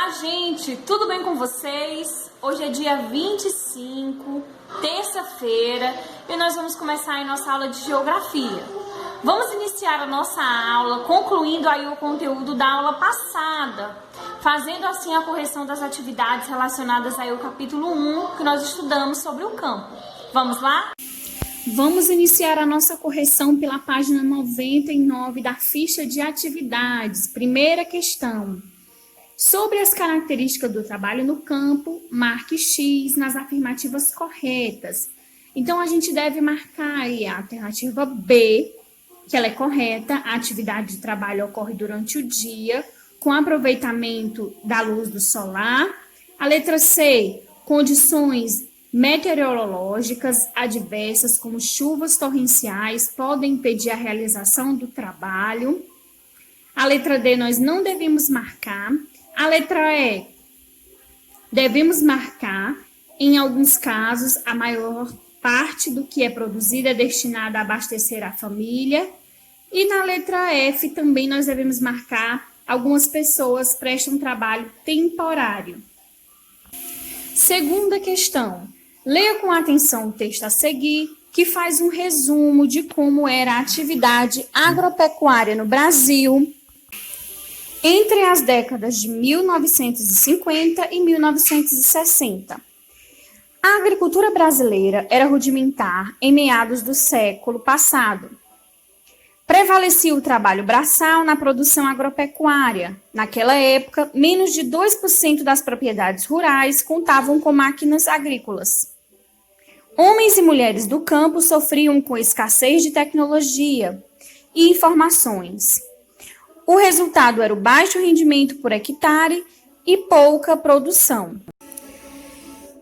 Olá, gente! Tudo bem com vocês? Hoje é dia 25, terça-feira, e nós vamos começar a nossa aula de Geografia. Vamos iniciar a nossa aula concluindo aí o conteúdo da aula passada, fazendo assim a correção das atividades relacionadas aí ao capítulo 1, que nós estudamos sobre o campo. Vamos lá? Vamos iniciar a nossa correção pela página 99 da ficha de atividades. Primeira questão. Sobre as características do trabalho no campo, marque X nas afirmativas corretas. Então, a gente deve marcar aí a alternativa B, que ela é correta. A atividade de trabalho ocorre durante o dia, com aproveitamento da luz do solar. A letra C, condições meteorológicas adversas, como chuvas torrenciais, podem impedir a realização do trabalho. A letra D, nós não devemos marcar. A letra E, devemos marcar. Em alguns casos, a maior parte do que é produzido é destinada a abastecer a família. E na letra F, também nós devemos marcar. Algumas pessoas prestam trabalho temporário. Segunda questão. Leia com atenção o texto a seguir, que faz um resumo de como era a atividade agropecuária no Brasil entre as décadas de 1950 e 1960. A agricultura brasileira era rudimentar em meados do século passado. Prevalecia o trabalho braçal na produção agropecuária. Naquela época, menos de 2% das propriedades rurais contavam com máquinas agrícolas. Homens e mulheres do campo sofriam com escassez de tecnologia e informações. O resultado era o baixo rendimento por hectare e pouca produção.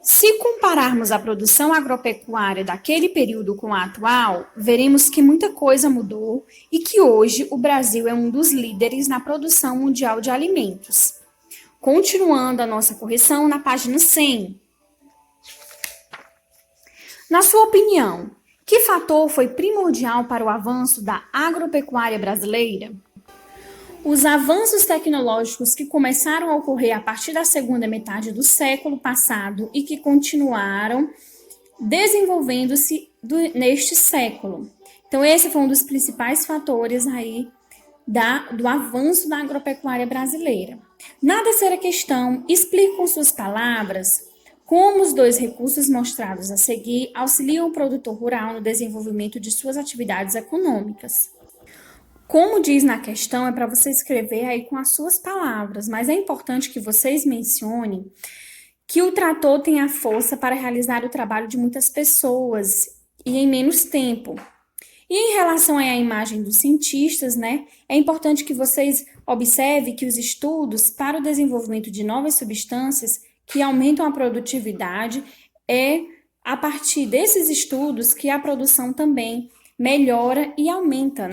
Se compararmos a produção agropecuária daquele período com a atual, veremos que muita coisa mudou e que hoje o Brasil é um dos líderes na produção mundial de alimentos. Continuando a nossa correção na página 100. Na sua opinião, que fator foi primordial para o avanço da agropecuária brasileira? Os avanços tecnológicos que começaram a ocorrer a partir da segunda metade do século passado e que continuaram desenvolvendo-se neste século. Então, esse foi um dos principais fatores aí do avanço da agropecuária brasileira. Na terceira questão, explique com suas palavras como os dois recursos mostrados a seguir auxiliam o produtor rural no desenvolvimento de suas atividades econômicas. Como diz na questão, é para você escrever aí com as suas palavras, mas é importante que vocês mencionem que o trator tem a força para realizar o trabalho de muitas pessoas e em menos tempo. E em relação à imagem dos cientistas, é importante que vocês observem que os estudos para o desenvolvimento de novas substâncias que aumentam a produtividade, é a partir desses estudos que a produção também melhora e aumenta,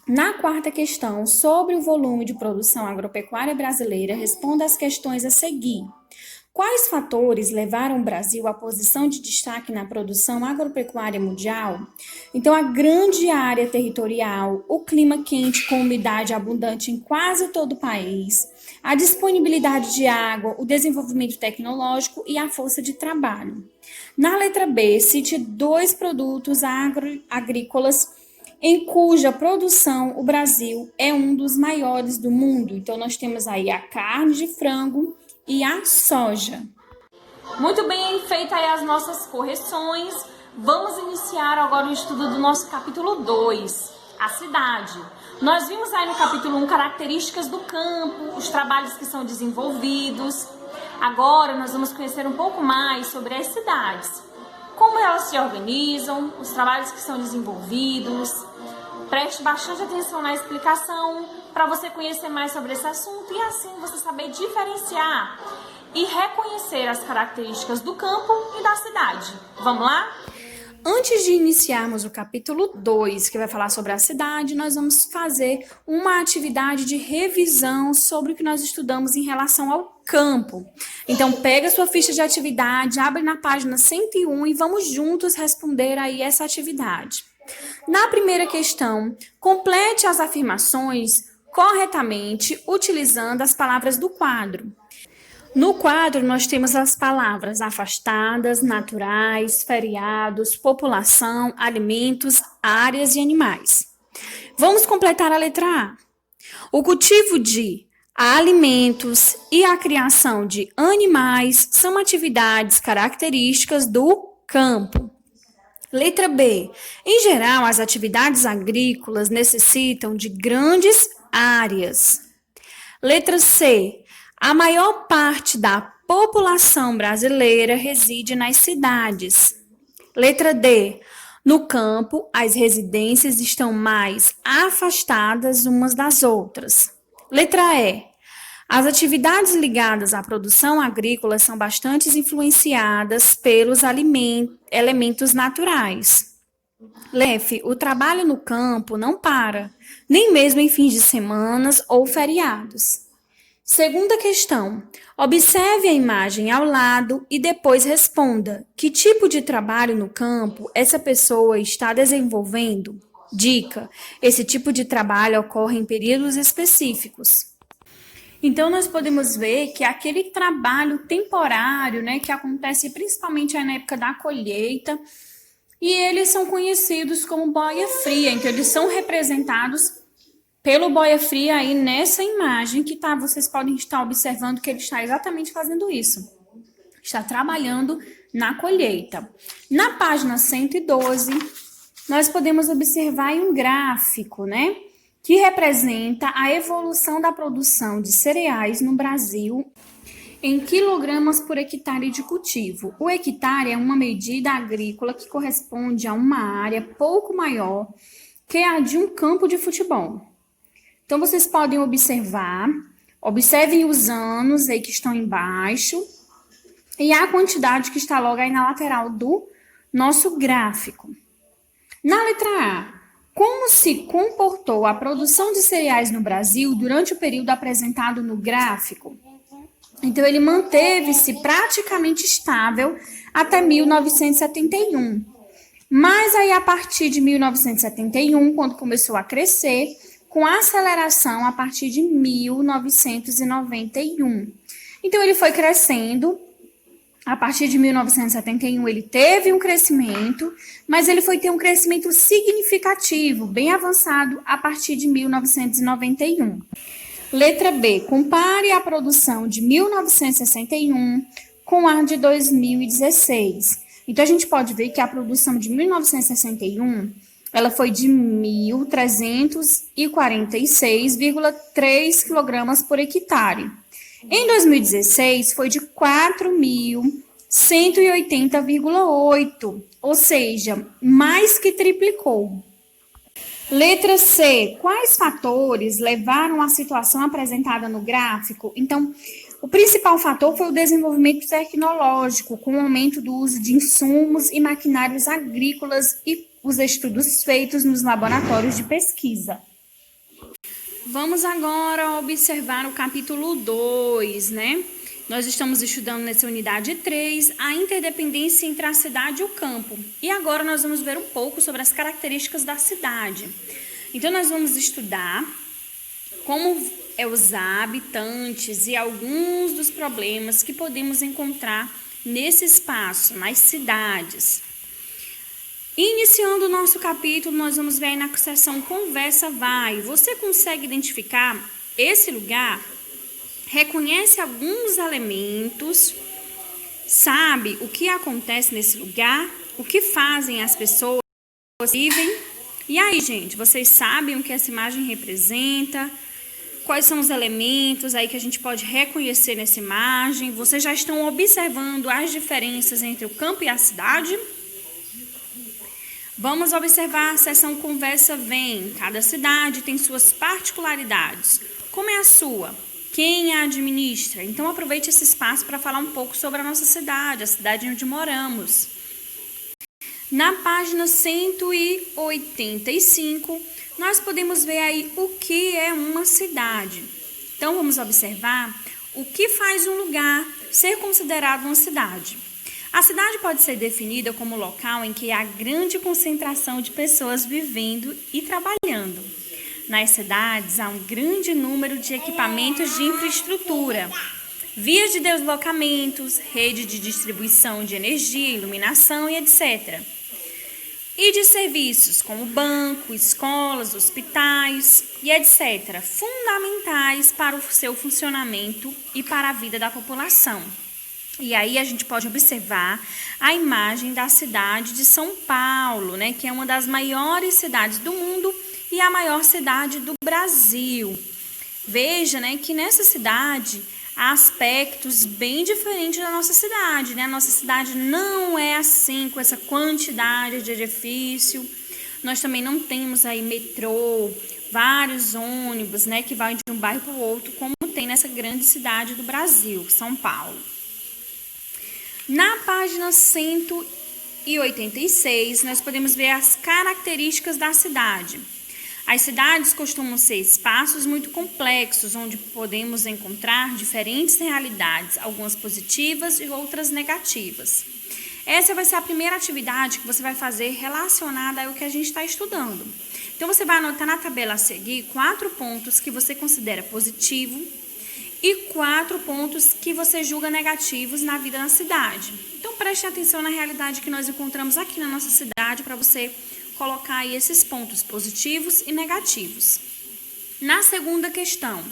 Na quarta questão, sobre o volume de produção agropecuária brasileira, responda às questões a seguir. Quais fatores levaram o Brasil à posição de destaque na produção agropecuária mundial? Então, a grande área territorial, o clima quente com umidade abundante em quase todo o país, a disponibilidade de água, o desenvolvimento tecnológico e a força de trabalho. Na letra B, cite 2 produtos agrícolas em cuja produção o Brasil é um dos maiores do mundo. Então, nós temos aí a carne de frango e a soja. Muito bem, feitas aí as nossas correções, vamos iniciar agora o estudo do nosso capítulo 2, a cidade. Nós vimos aí no capítulo 1 características do campo, os trabalhos que são desenvolvidos. Agora nós vamos conhecer um pouco mais sobre as cidades, como elas se organizam, os trabalhos que são desenvolvidos. Preste bastante atenção na explicação para você conhecer mais sobre esse assunto e assim você saber diferenciar e reconhecer as características do campo e da cidade. Vamos lá? Antes de iniciarmos o capítulo 2, que vai falar sobre a cidade, nós vamos fazer uma atividade de revisão sobre o que nós estudamos em relação ao campo. Então, pega a sua ficha de atividade, abre na página 101 e vamos juntos responder aí essa atividade. Na primeira questão, complete as afirmações corretamente utilizando as palavras do quadro. No quadro, nós temos as palavras afastadas, naturais, feriados, população, alimentos, áreas e animais. Vamos completar a letra A. O cultivo de alimentos e a criação de animais são atividades características do campo. Letra B. Em geral, as atividades agrícolas necessitam de grandes áreas. Letra C. A maior parte da população brasileira reside nas cidades. Letra D. No campo, as residências estão mais afastadas umas das outras. Letra E. As atividades ligadas à produção agrícola são bastante influenciadas pelos elementos naturais. F. O trabalho no campo não para, nem mesmo em fins de semanas ou feriados. Segunda questão. Observe a imagem ao lado e depois responda: que tipo de trabalho no campo essa pessoa está desenvolvendo? Dica: esse tipo de trabalho ocorre em períodos específicos. Então, nós podemos ver que aquele trabalho temporário, que acontece principalmente na época da colheita, e eles são conhecidos como boia fria. Então, eles são representados pelo boia fria aí nessa imagem que vocês podem estar observando que ele está exatamente fazendo isso. Está trabalhando na colheita. Na página 112, nós podemos observar aí um gráfico, que representa a evolução da produção de cereais no Brasil em quilogramas por hectare de cultivo. O hectare é uma medida agrícola que corresponde a uma área pouco maior que a de um campo de futebol. Então, vocês podem observem os anos aí que estão embaixo e a quantidade que está logo aí na lateral do nosso gráfico. Na letra A, como se comportou a produção de cereais no Brasil durante o período apresentado no gráfico? Então, ele manteve-se praticamente estável até 1971. Mas aí, a partir de 1971, quando começou a crescer, com aceleração a partir de 1991. Então, ele foi crescendo. A partir de 1971, ele teve um crescimento, mas ele foi ter um crescimento significativo, bem avançado, a partir de 1991. Letra B. Compare a produção de 1961 com a de 2016. Então, a gente pode ver que a produção de 1961... ela foi de 1.346,3 kg por hectare. Em 2016, foi de 4.180,8, ou seja, mais que triplicou. Letra C. Quais fatores levaram à situação apresentada no gráfico? Então, o principal fator foi o desenvolvimento tecnológico, com o aumento do uso de insumos e maquinários agrícolas e os estudos feitos nos laboratórios de pesquisa. Vamos agora observar o capítulo 2, Nós estamos estudando nessa unidade 3 a interdependência entre a cidade e o campo. E agora nós vamos ver um pouco sobre as características da cidade. Então, nós vamos estudar como os habitantes e alguns dos problemas que podemos encontrar nesse espaço, nas cidades. Iniciando o nosso capítulo, nós vamos ver aí na seção Conversa Vai. Você consegue identificar esse lugar? Reconhece alguns elementos? Sabe o que acontece nesse lugar? O que fazem as pessoas que vivem? E aí, gente, vocês sabem o que essa imagem representa? Quais são os elementos aí que a gente pode reconhecer nessa imagem? Vocês já estão observando as diferenças entre o campo e a cidade? Vamos observar a seção Conversa Vem. Cada cidade tem suas particularidades. Como é a sua? Quem a administra? Então, aproveite esse espaço para falar um pouco sobre a nossa cidade, a cidade onde moramos. Na página 185, nós podemos ver aí o que é uma cidade. Então, vamos observar o que faz um lugar ser considerado uma cidade. A cidade pode ser definida como local em que há grande concentração de pessoas vivendo e trabalhando. Nas cidades há um grande número de equipamentos de infraestrutura, vias de deslocamentos, rede de distribuição de energia, iluminação e etc. E de serviços como banco, escolas, hospitais e etc., fundamentais para o seu funcionamento e para a vida da população. E aí a gente pode observar a imagem da cidade de São Paulo, né, que é uma das maiores cidades do mundo e a maior cidade do Brasil. Veja, né, que nessa cidade há aspectos bem diferentes da nossa cidade, né? A nossa cidade não é assim, com essa quantidade de edifício. Nós também não temos aí metrô, vários ônibus, né, que vão de um bairro para o outro, como tem nessa grande cidade do Brasil, São Paulo. Na página 186, nós podemos ver as características da cidade. As cidades costumam ser espaços muito complexos, onde podemos encontrar diferentes realidades, algumas positivas e outras negativas. Essa vai ser a primeira atividade que você vai fazer relacionada ao que a gente está estudando. Então, você vai anotar na tabela a seguir 4 pontos que você considera positivo e 4 pontos que você julga negativos na vida na cidade. Então, preste atenção na realidade que nós encontramos aqui na nossa cidade para você colocar aí esses pontos positivos e negativos. Na segunda questão,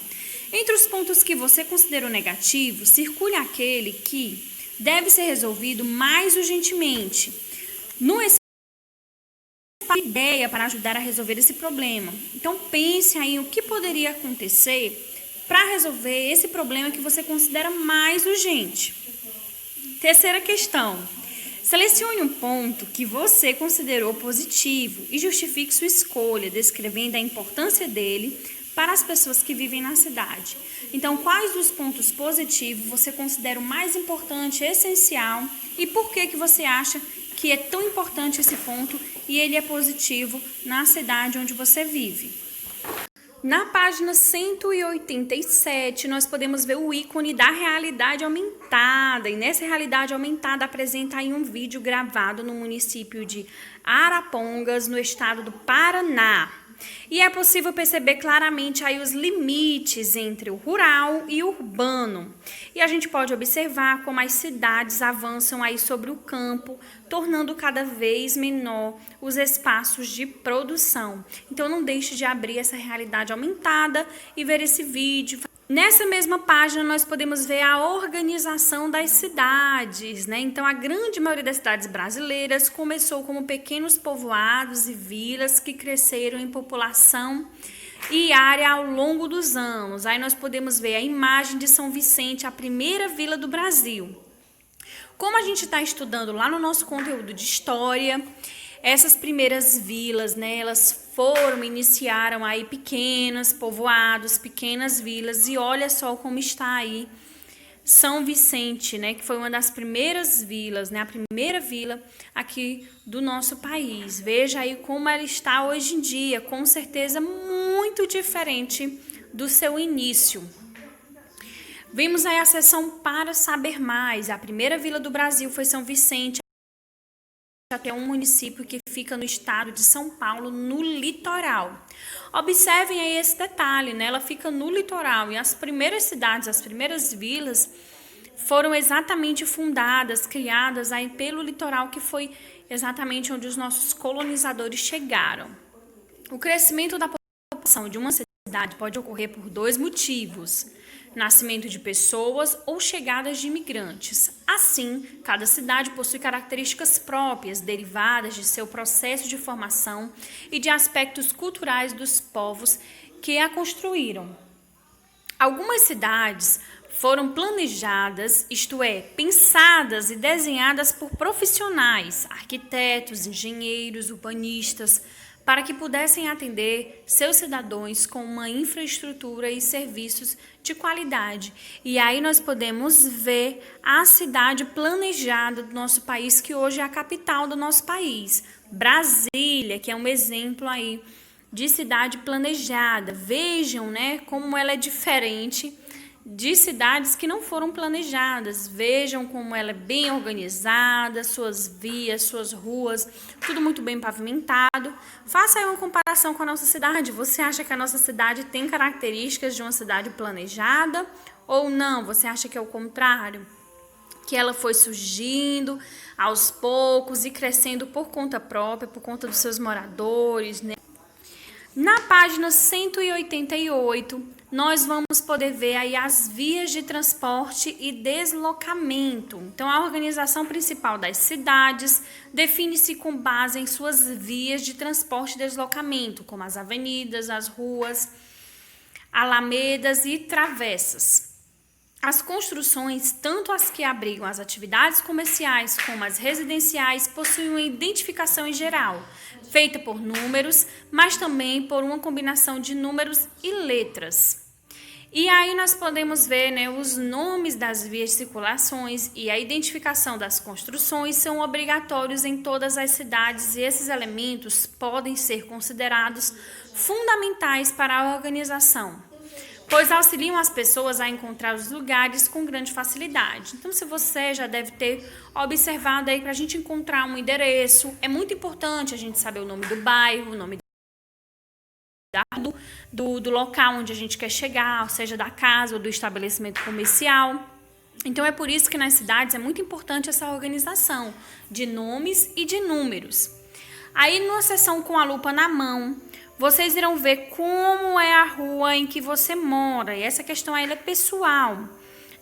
entre os pontos que você considerou negativos, circule aquele que deve ser resolvido mais urgentemente. No ideia para ajudar a resolver esse problema. Então pense aí o que poderia acontecer para resolver esse problema que você considera mais urgente. Terceira questão. Selecione um ponto que você considerou positivo e justifique sua escolha, descrevendo a importância dele para as pessoas que vivem na cidade. Então, quais dos pontos positivos você considera o mais importante, essencial, e por que você acha que é tão importante esse ponto e ele é positivo na cidade onde você vive? Na página 187, nós podemos ver o ícone da realidade aumentada. E nessa realidade aumentada apresenta aí um vídeo gravado no município de Arapongas, no estado do Paraná. E é possível perceber claramente aí os limites entre o rural e o urbano. E a gente pode observar como as cidades avançam aí sobre o campo, tornando cada vez menor os espaços de produção. Então não deixe de abrir essa realidade aumentada e ver esse vídeo. Nessa mesma página nós podemos ver a organização das cidades, né? Então a grande maioria das cidades brasileiras começou como pequenos povoados e vilas que cresceram em população e área ao longo dos anos. Aí nós podemos ver a imagem de São Vicente, a primeira vila do Brasil. Como a gente está estudando lá no nosso conteúdo de história, essas primeiras vilas, né, elas iniciaram aí pequenos povoados, pequenas vilas, e olha só como está aí São Vicente, né, que foi uma das primeiras vilas, né, a primeira vila aqui do nosso país. Veja aí como ela está hoje em dia, com certeza muito diferente do seu início. Vimos aí a seção para saber mais. A primeira vila do Brasil foi São Vicente, que é um município que fica no estado de São Paulo, no litoral. Observem aí esse detalhe, né? Ela fica no litoral e as primeiras cidades, as primeiras vilas foram exatamente fundadas, criadas aí pelo litoral, que foi exatamente onde os nossos colonizadores chegaram. O crescimento da população de uma cidade pode ocorrer por 2 motivos: nascimento de pessoas ou chegadas de imigrantes. Assim, cada cidade possui características próprias, derivadas de seu processo de formação e de aspectos culturais dos povos que a construíram. Algumas cidades foram planejadas, isto é, pensadas e desenhadas por profissionais, arquitetos, engenheiros, urbanistas, para que pudessem atender seus cidadãos com uma infraestrutura e serviços de qualidade. E aí nós podemos ver a cidade planejada do nosso país, que hoje é a capital do nosso país, Brasília, que é um exemplo aí de cidade planejada. Vejam, né, como ela é diferente de cidades que não foram planejadas. Vejam como ela é bem organizada, suas vias, suas ruas, tudo muito bem pavimentado. Faça aí uma comparação com a nossa cidade. Você acha que a nossa cidade tem características de uma cidade planejada ou não? Você acha que é o contrário? Que ela foi surgindo aos poucos e crescendo por conta própria, por conta dos seus moradores, né? Na página 188, nós vamos poder ver aí as vias de transporte e deslocamento. Então, a organização principal das cidades define-se com base em suas vias de transporte e deslocamento, como as avenidas, as ruas, alamedas e travessas. As construções, tanto as que abrigam as atividades comerciais como as residenciais, possuem uma identificação em geral, feita por números, mas também por uma combinação de números e letras. E aí nós podemos ver, né, os nomes das vias de circulações e a identificação das construções são obrigatórios em todas as cidades e esses elementos podem ser considerados fundamentais para a organização, pois auxiliam as pessoas a encontrar os lugares com grande facilidade. Então, se você já deve ter observado aí, para a gente encontrar um endereço, é muito importante a gente saber o nome do bairro, o nome do local onde a gente quer chegar, seja da casa ou do estabelecimento comercial. Então, é por isso que nas cidades é muito importante essa organização de nomes e de números. Aí, numa seção com a lupa na mão, vocês irão ver como é a rua em que você mora. E essa questão aí é pessoal.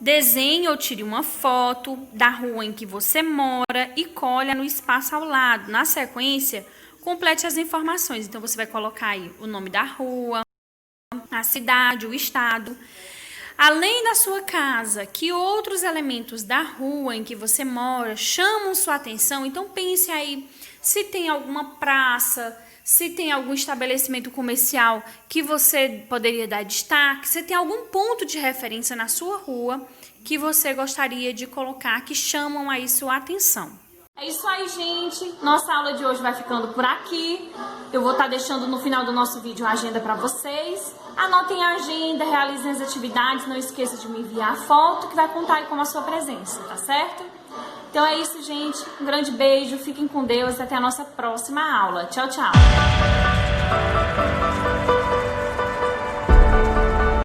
Desenhe ou tire uma foto da rua em que você mora e colhe no espaço ao lado. Na sequência, complete as informações. Então, você vai colocar aí o nome da rua, a cidade, o estado. Além da sua casa, que outros elementos da rua em que você mora chamam sua atenção? Então, pense aí se tem alguma praça, se tem algum estabelecimento comercial que você poderia dar destaque, se tem algum ponto de referência na sua rua que você gostaria de colocar, que chamam aí sua atenção. É isso aí, gente. Nossa aula de hoje vai ficando por aqui. Eu vou estar deixando no final do nosso vídeo a agenda para vocês. Anotem a agenda, realizem as atividades, não esqueça de me enviar a foto que vai contar aí com a sua presença, tá certo? Então é isso, gente. Um grande beijo, fiquem com Deus e até a nossa próxima aula. Tchau, tchau!